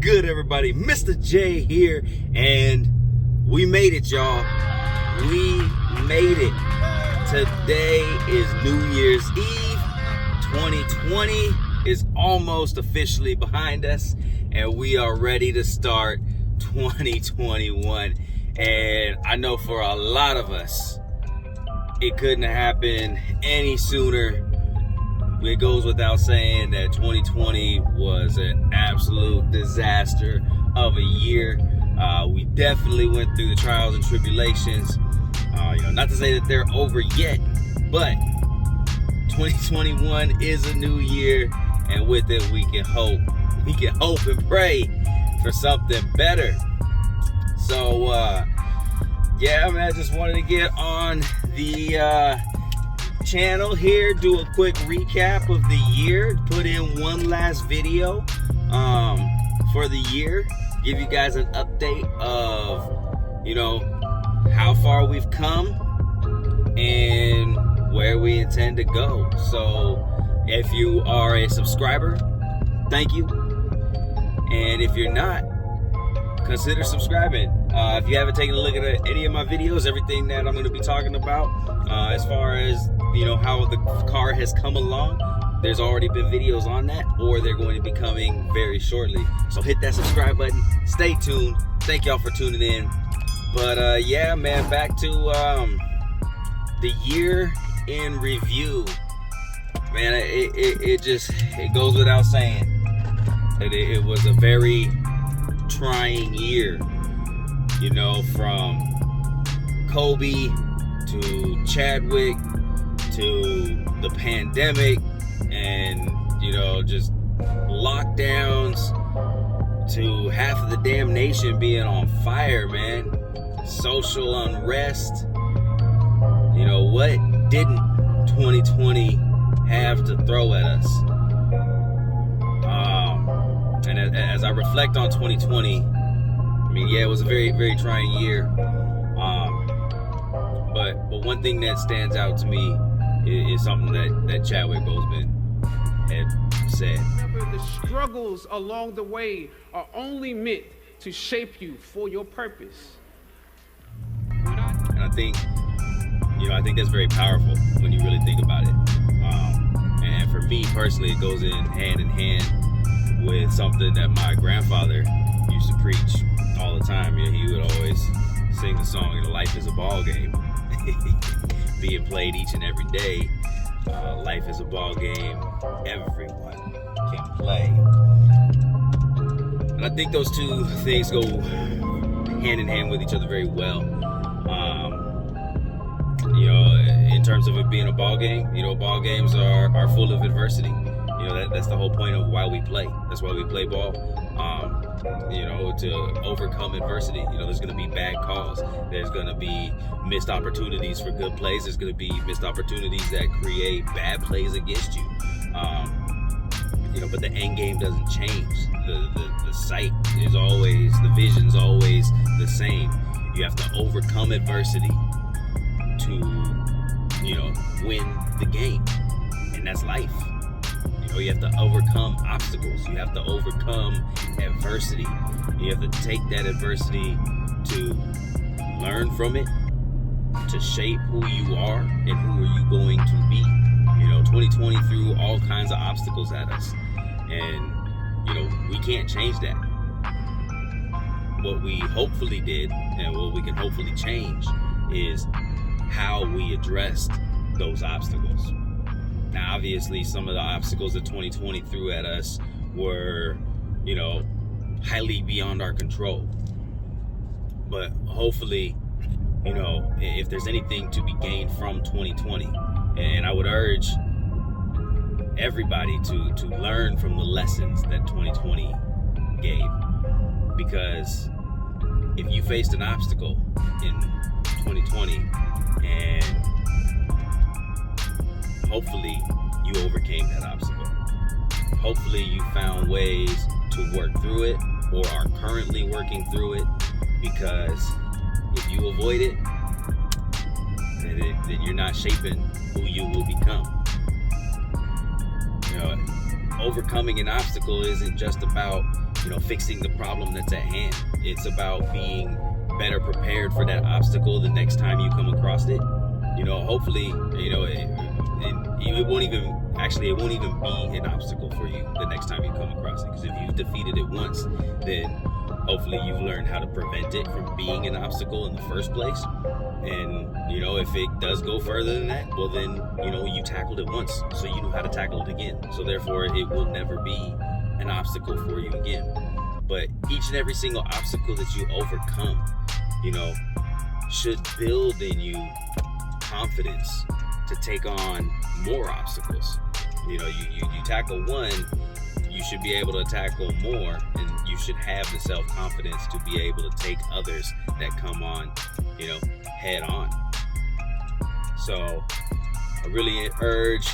good, everybody? Mr. J here, and we made it, y'all. We made it. Today is New Year's Eve. 2020 is almost officially behind us, and we are ready to start 2021. And I know for a lot of us, it couldn't have happened any sooner. It goes without saying that 2020 was an absolute disaster of a year. We definitely went through the trials and tribulations. Not to say that they're over yet, but 2021 is a new year, and with it, we can hope. We can hope and pray for something better. So, I just wanted to get on the channel here, do a quick recap of the year, put in one last video for the year, give you guys an update of how far we've come and where we intend to go. So if you are a subscriber, thank you, and if you're not, consider subscribing. If you haven't taken a look at any of my videos, everything that I'm going to be talking about as far as how the car has come along, there's already been videos on that, or they're going to be coming very shortly. So hit that subscribe button, stay tuned. Thank y'all for tuning in. But back to the year in review. Man, it goes without saying that it was a very trying year. From Kobe to Chadwick to the pandemic, and just lockdowns, to half of the damn nation being on fire, man. Social unrest. What didn't 2020 have to throw at us? And as I reflect on 2020, it was a very, very trying year. But one thing that stands out to me is something that Chadwick Boseman had said. The struggles along the way are only meant to shape you for your purpose. And I think that's very powerful when you really think about it. And for me personally, it goes in hand with something that my grandfather used to preach all the time. He would always sing the song, "Life is a ball game," being played each and every day. Life is a ball game. Everyone can play. And I think those two things go hand in hand with each other very well. In terms of it being a ball game, ball games are full of adversity. That's the whole point of why we play. That's why we play ball. To overcome adversity. There's going to be bad calls. There's going to be missed opportunities for good plays. There's going to be missed opportunities that create bad plays against you. But the end game doesn't change. The sight is always, the vision's always the same. You have to overcome adversity to, win the game. And that's life. You have to overcome obstacles. You have to overcome adversity. You have to take that adversity to learn from it, to shape who you are and who are you going to be. 2020 threw all kinds of obstacles at us, and we can't change that. What we hopefully did, and what we can hopefully change, is how we addressed those obstacles. Now, obviously, some of the obstacles that 2020 threw at us were, highly beyond our control. But hopefully, if there's anything to be gained from 2020, and I would urge everybody to learn from the lessons that 2020 gave. Because if you faced an obstacle in 2020 and hopefully you overcame that obstacle. Hopefully you found ways to work through it, or are currently working through it, because if you avoid it, then you're not shaping who you will become. Overcoming an obstacle isn't just about fixing the problem that's at hand. It's about being better prepared for that obstacle the next time you come across it. Hopefully, it won't even be an obstacle for you the next time you come across it. Because if you've defeated it once, then hopefully you've learned how to prevent it from being an obstacle in the first place. And, if it does go further than that, well then, you tackled it once, so you know how to tackle it again. So therefore, it will never be an obstacle for you again. But each and every single obstacle that you overcome, should build in you confidence to take on more obstacles. You tackle one, you should be able to tackle more, and you should have the self-confidence to be able to take others that come on, head on. So I really urge,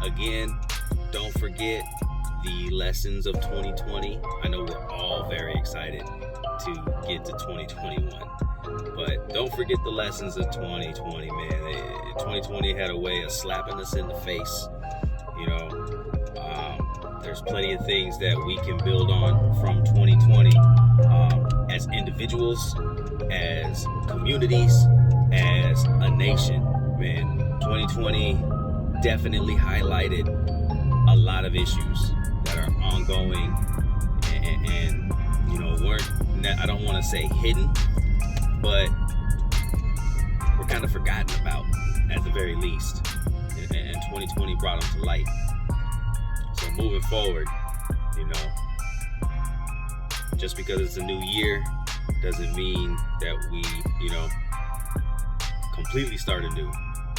again, don't forget the lessons of 2020. I know we're all very excited to get to 2021, but don't forget the lessons of 2020, man. 2020 had a way of slapping us in the face. There's plenty of things that we can build on from 2020 as individuals, as communities, as a nation. Man, 2020 definitely highlighted a lot of issues that are ongoing and weren't, I don't want to say hidden, but we're kind of forgotten about at the very least. And 2020 brought them to light. So moving forward, just because it's a new year doesn't mean that we, completely start anew.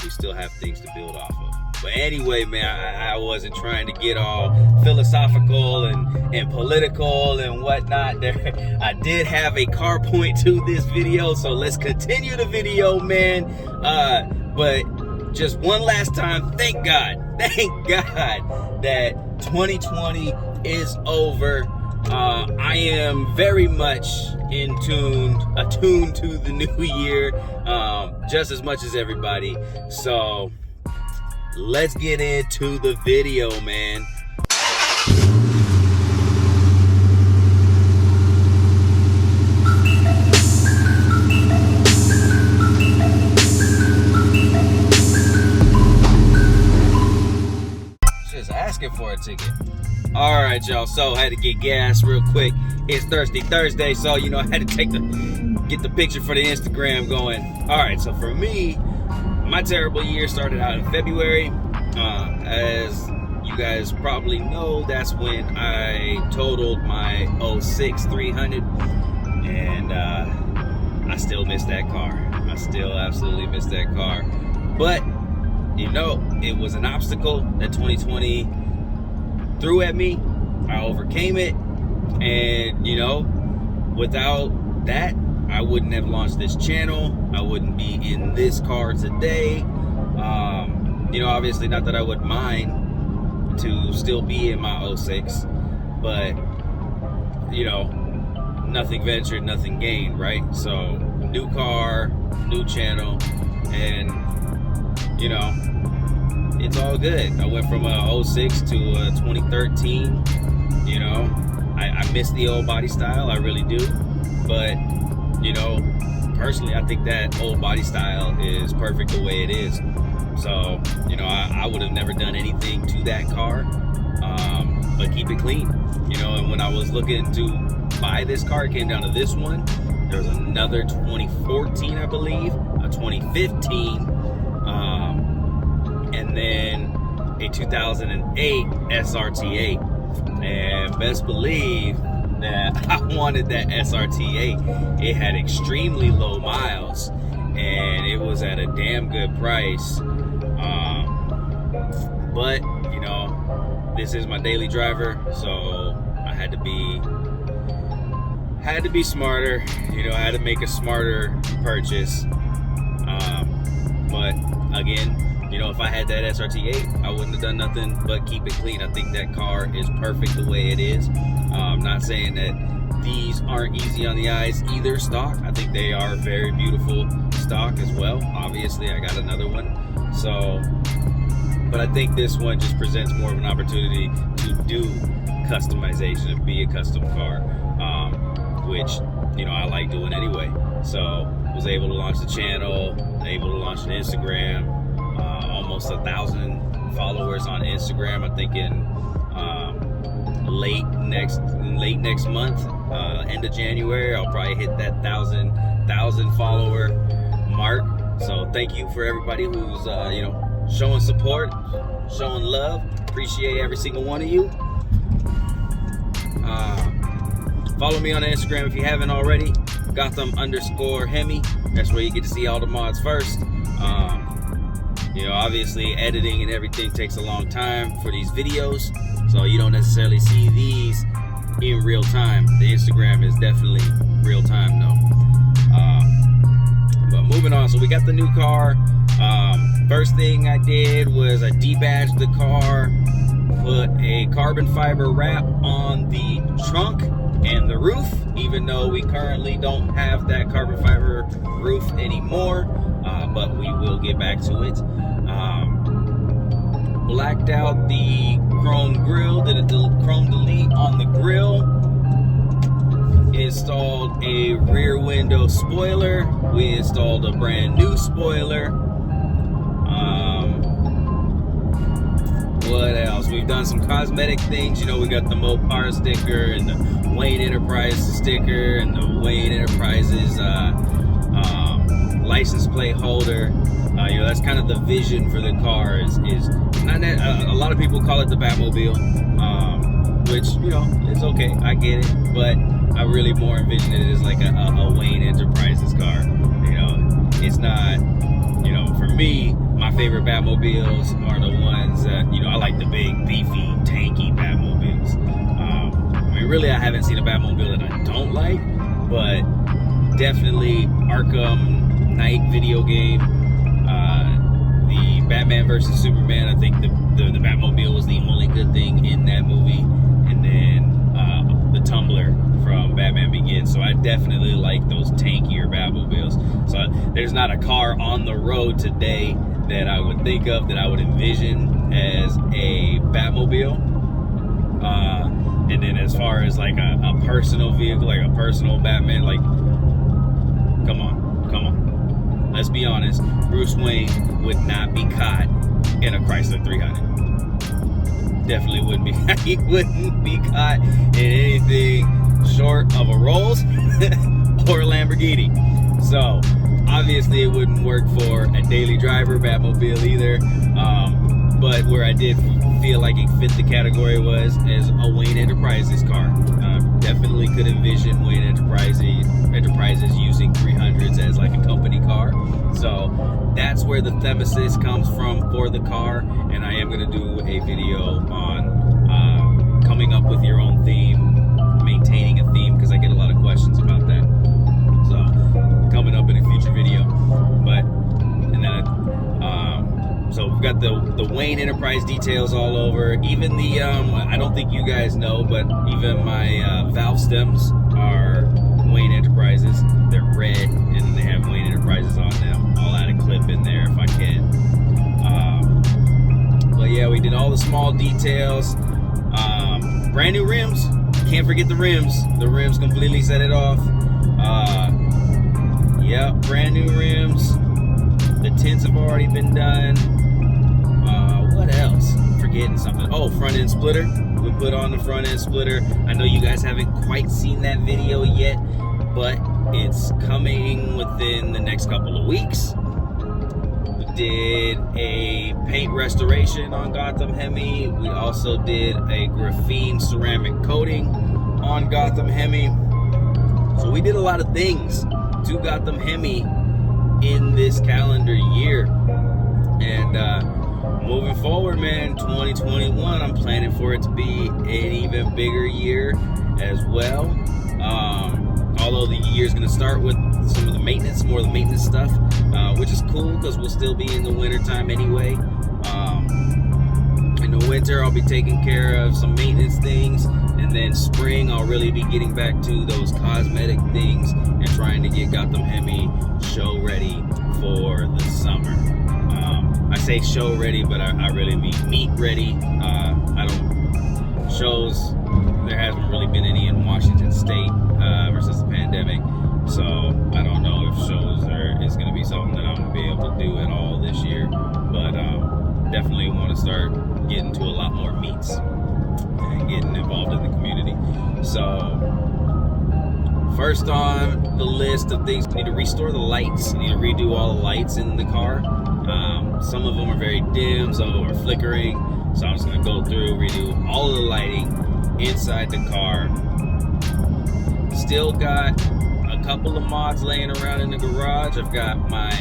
We still have things to build off of. But anyway, man, I wasn't trying to get all philosophical and political and whatnot. There, I did have a car point to this video, so let's continue the video, man. But just one last time, thank God that 2020 is over. I am very much attuned to the new year, just as much as everybody. So let's get into the video, man. Just asking for a ticket. All right, y'all. So I had to get gas real quick. It's Thirsty Thursday, so I had to get the picture for the Instagram going. All right, so for me, my terrible year started out in February. As you guys probably know, that's when I totaled my 06 300, and I still miss that car. I still absolutely miss that car. But it was an obstacle that 2020 threw at me. I overcame it, and without that, I wouldn't have launched this channel. I wouldn't be in this car today. Obviously not that I would mind to still be in my 06, but nothing ventured, nothing gained, right? So new car, new channel, and it's all good. I went from a 06 to a 2013. I miss the old body style, I really do. But personally, I think that old body style is perfect the way it is. So I would have never done anything to that car, but keep it clean. And when I was looking to buy this car, it came down to this one. There was another 2014, I believe, a 2015, and then a 2008 SRT8. And best believe that I wanted that SRT8. It had extremely low miles, and it was at a damn good price. But this is my daily driver, so I had to be smarter. I had to make a smarter purchase. But again, if I had that SRT8, I wouldn't have done nothing but keep it clean. I think that car is perfect the way it is. I'm not saying that these aren't easy on the eyes either, stock. I think they are very beautiful stock as well. Obviously, I got another one. So, but I think this one just presents more of an opportunity to do customization and be a custom car, which, you know, I like doing anyway. So was able to launch the channel, able to launch an Instagram, almost 1,000 followers on Instagram. I'm thinking late next month, end of January, I'll probably hit that 1,000 follower mark. So thank you for everybody who's you know, showing support, showing love. Appreciate every single one of you. Follow me on Instagram if you haven't already, Gotham_Hemi. That's where you get to see all the mods first. You know, obviously editing and everything takes a long time for these videos, so you don't necessarily see these in real time. The Instagram is definitely real time though. But moving on, so we got the new car. First thing I did was I debadged the car, put a carbon fiber wrap on the trunk and the roof, even though we currently don't have that carbon fiber roof anymore, but we will get back to it. Blacked out the chrome grill, did a chrome delete on the grill, installed a rear window spoiler. We installed a brand new spoiler. What else? We've done some cosmetic things. You know, we got the Mopar sticker and the Wayne Enterprises sticker and the Wayne Enterprises license plate holder. You know, that's kind of the vision for the car. Is not that, a lot of people call it the Batmobile, which, you know, it's okay. I get it, but I really more envision it as like a Wayne Enterprises car. You know, it's not, you know, for me, my favorite Batmobiles are the ones that, you know, I like the big, beefy, tanky Batmobiles. I mean, really, I haven't seen a Batmobile that I don't like, but definitely Arkham Knight video game, the Batman versus Superman. I think the Batmobile was the only good thing in that movie, and then the Tumbler from Batman Begins. So I definitely like those tankier Batmobiles. So there's not a car on the road today that I would think of that I would envision as a Batmobile. And then as far as like a personal vehicle, like a personal Batman, like, come on. Let's be honest, Bruce Wayne would not be caught in a Chrysler 300. Definitely wouldn't be. He wouldn't be caught in anything short of a Rolls or a Lamborghini. So obviously it wouldn't work for a daily driver Batmobile either. But where I did feel like it fit the category was as a Wayne Enterprises car. Definitely could envision Wayne Enterprises using 300s as like a company car. So that's where the Themesis comes from for the car, and I am going to do a video on coming up with your own theme, maintaining a theme, because I get a lot of questions about that. So coming up in a future video. But and then so we've got the Wayne Enterprise details all over. Even the I don't think you guys know, but even my valve stems are Wayne Enterprises. They're red and they have Wayne Enterprises on them. I'll add a clip in there if I can. But yeah, we did all the small details. Brand new rims. Can't forget the rims. The rims completely set it off. Yeah, brand new rims. The tints have already been done. What else? Forgetting something. Oh, front end splitter. We put on the front end splitter. I know you guys haven't quite seen that video yet, but it's coming within the next couple of weeks. We did a paint restoration on Gotham Hemi. We also did a graphene ceramic coating on Gotham Hemi. So we did a lot of things to Gotham Hemi in this calendar year. And moving forward, man, 2021, I'm planning for it to be an even bigger year as well. Although the year's going to start with some of the maintenance, more of the maintenance stuff, which is cool because we'll still be in the winter time anyway. In the winter, I'll be taking care of some maintenance things, and then spring, I'll really be getting back to those cosmetic things and trying to get Gotham Hemi show ready for the summer. I say show ready, but I really mean meet ready. Shows there hasn't really been any in Washington State ever since the pandemic. So I don't know if shows is going to be something that I'm going to be able to do at all this year. But definitely want to start getting to a lot more meets and getting involved in the community. So first on the list of things, I need to restore the lights. I need to redo all the lights in the car. Some of them are very dim, some of them are flickering. So I'm just going to go through, redo all of the lighting inside the car. Still got a couple of mods laying around in the garage. I've got my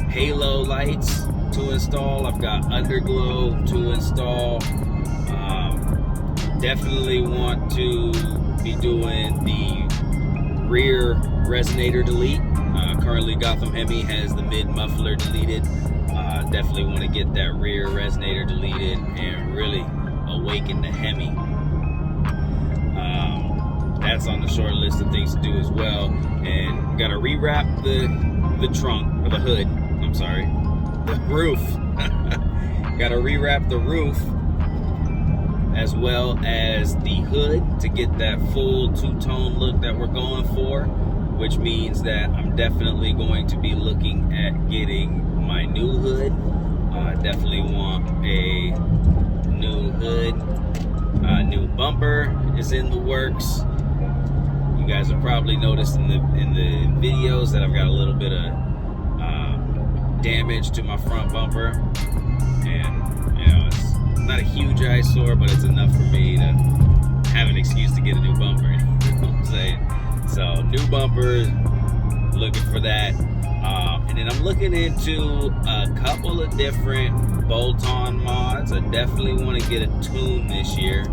halo lights to install. I've got underglow to install. Definitely want to be doing the rear resonator delete. Currently Gotham Hemi has the mid muffler deleted. Definitely want to get that rear resonator deleted and really awaken the Hemi. That's on the short list of things to do as well. And got to rewrap the trunk, or the hood, I'm sorry, the roof. Got to rewrap the roof as well as the hood to get that full two-tone look that we're going for, which means that I'm definitely going to be looking at getting my new hood. Definitely want a new hood. New bumper is in the works. You guys have probably noticed in the videos that I've got a little bit of damage to my front bumper, and you know, it's not a huge eyesore, but it's enough for me to have an excuse to get a new bumper. You know what I'm saying? So new bumper, looking for that. And then I'm looking into a couple of different bolt-on mods. I definitely want to get a tune this year.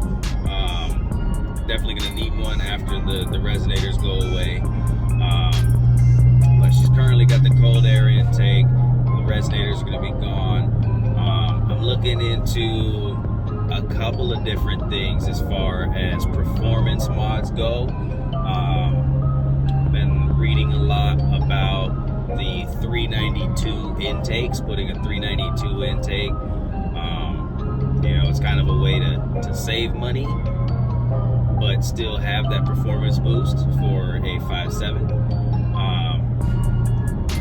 Definitely going to need one after the resonators go away. But she's currently got the cold air intake. The resonators are going to be gone. I'm looking into a couple of different things as far as performance mods go. Been reading a lot about the 392 intakes, putting a 392 intake. You know, it's kind of a way to save money, but still have that performance boost for a 5.7.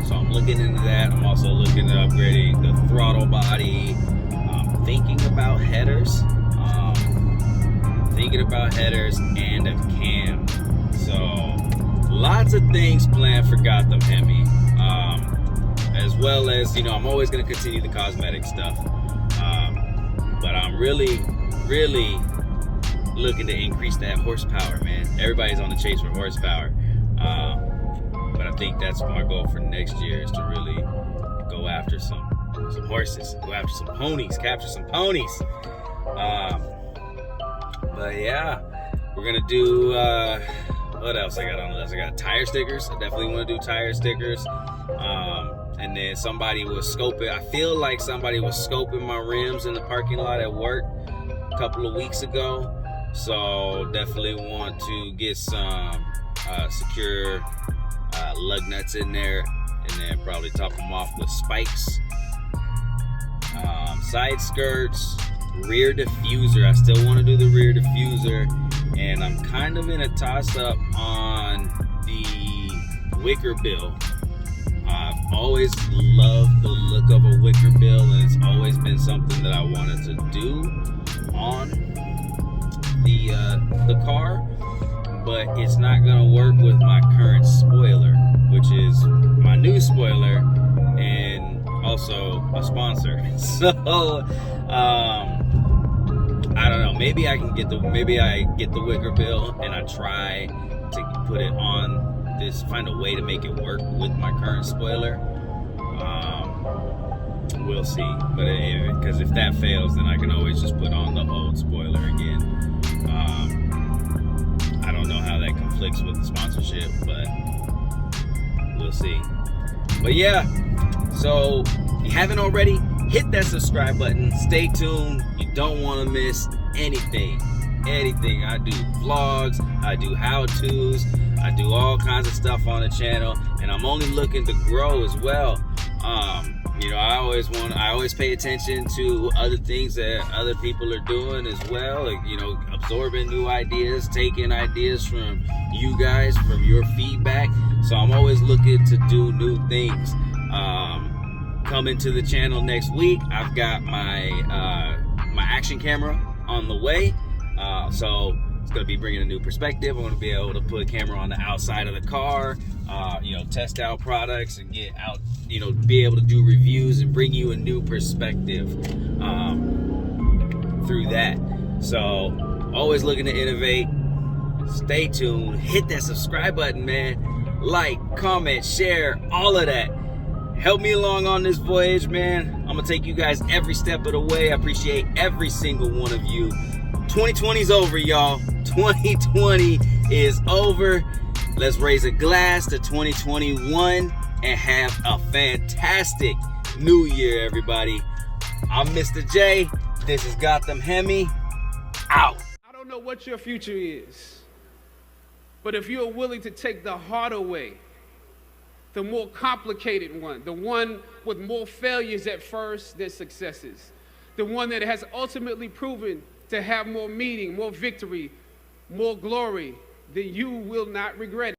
So I'm looking into that. I'm also looking at upgrading the throttle body. Thinking about headers. And a cam. So lots of things planned for Gotham Hemi. As well as, you know, I'm always going to continue the cosmetic stuff. But I'm really looking to increase that horsepower, man. Everybody's on the chase for horsepower. But I think that's my goal for next year, is to really go after some horses, go after some ponies, capture some ponies. But yeah, we're gonna do, what else I got on the list? I got tire stickers. I definitely want to do tire stickers. And then somebody was scoping, I feel like somebody was scoping my rims in the parking lot at work a couple of weeks ago. So definitely want to get some secure lug nuts in there, and then probably top them off with spikes. Side skirts, rear diffuser. I still want to do the rear diffuser, and I'm kind of in a toss-up on the wicker bill. I've always loved the look of a wicker bill, and it's always been something that I wanted to do on the car, but it's not gonna work with my current spoiler, which is my new spoiler and also a sponsor. So I don't know, maybe I get the wicker bill and I try to put it on this, find a way to make it work with my current spoiler. We'll see, but because if that fails, then I can always just put on the old spoiler again. I don't know how that conflicts with the sponsorship, but we'll see. But yeah, so if you haven't already, hit that subscribe button. Stay tuned. You don't want to miss anything. I do vlogs, I do how-tos, I do all kinds of stuff on the channel, and I'm only looking to grow as well. You know, I always pay attention to other things that other people are doing as well. Like, you know, absorbing new ideas, taking ideas from you guys, from your feedback. So I'm always looking to do new things. Coming to the channel next week, I've got my my action camera on the way. So it's gonna be bringing a new perspective. I'm gonna be able to put a camera on the outside of the car, you know, test out products and get out, you know, be able to do reviews and bring you a new perspective through that. So always looking to innovate. Stay tuned. Hit that subscribe button, man. Like, comment, share, all of that. Help me along on this voyage, man. I'm gonna take you guys every step of the way. I appreciate every single one of you. 2020's over, y'all. 2020 is over. Let's raise a glass to 2021 and have a fantastic new year, everybody. I'm Mr. J. This is Gotham Hemi. Out. I don't know what your future is, but if you're willing to take the harder way, the more complicated one, the one with more failures at first than successes, the one that has ultimately proven to have more meaning, more victory, more glory, then you will not regret it.